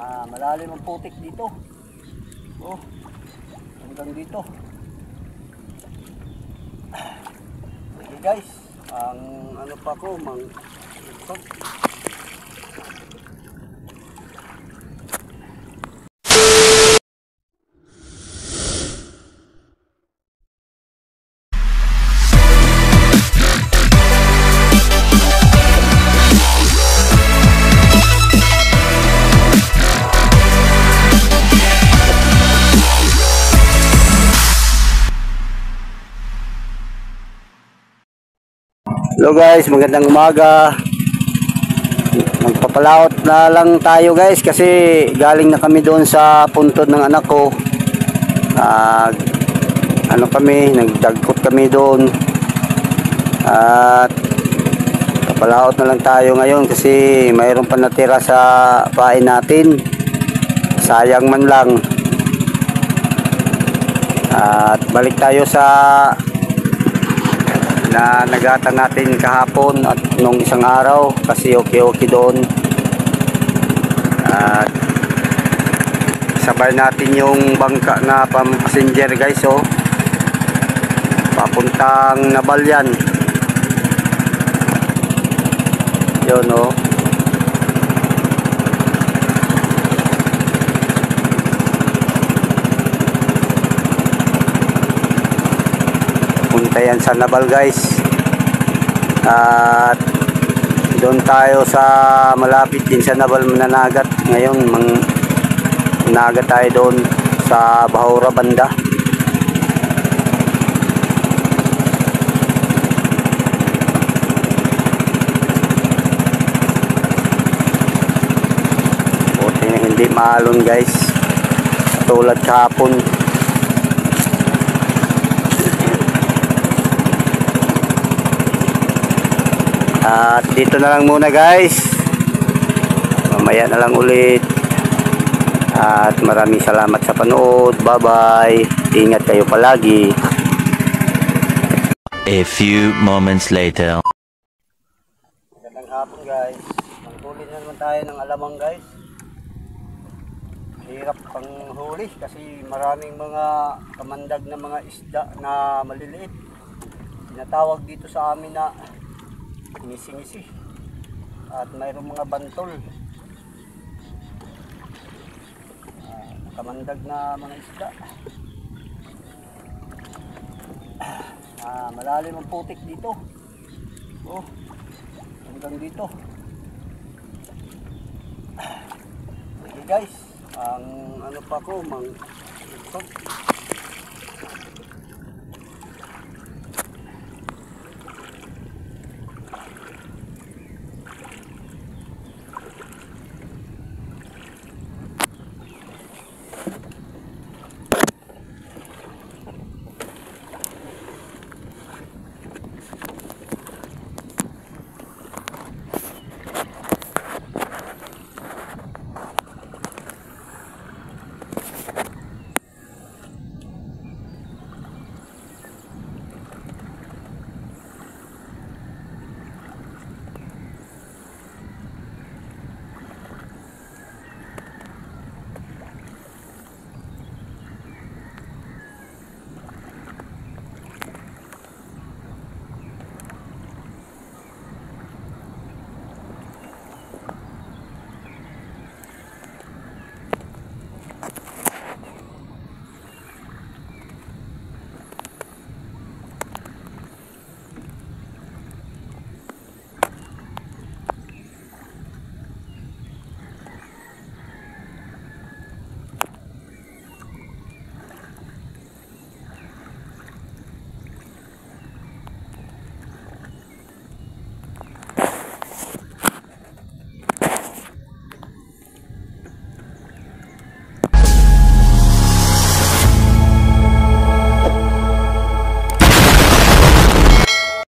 Malalim ang putik dito. Oh, hanggang dito. Okay guys, ang ano pa ko, ito. Hello guys, magandang umaga. Magpapalaot na lang tayo guys kasi galing na kami doon sa puntod ng anak ko. Nagdagkot kami doon. At papalaot na lang tayo ngayon kasi mayroon pa natira sa pain natin. Sayang man lang. At balik tayo sa na nagatan natin kahapon at nung isang araw kasi okay doon. At sabay natin yung bangka na passenger guys, papuntang Nabalyan yun. Yan sa Nabal guys, at doon tayo sa malapit din sa Nabal mananagat ngayon. Managat tayo doon sa Bahura banda. Buti na hindi maalon guys tulad kahapon. At dito na lang muna guys, mamaya na lang ulit. At maraming salamat sa panood. Bye bye, ingat kayo palagi. A few moments later. Magandang hapon guys, manghuli na naman tayo ng alamang guys. Hirap pang huli kasi maraming mga kamandag na mga isda na maliliit. Tinatawag dito sa amin na ngisi-ngisi, at mayroong mga bantol, kamandag na mga isda. Malalim ang putik dito. Oh, hanggang dito. Okay guys, ang ano pa ko, ito.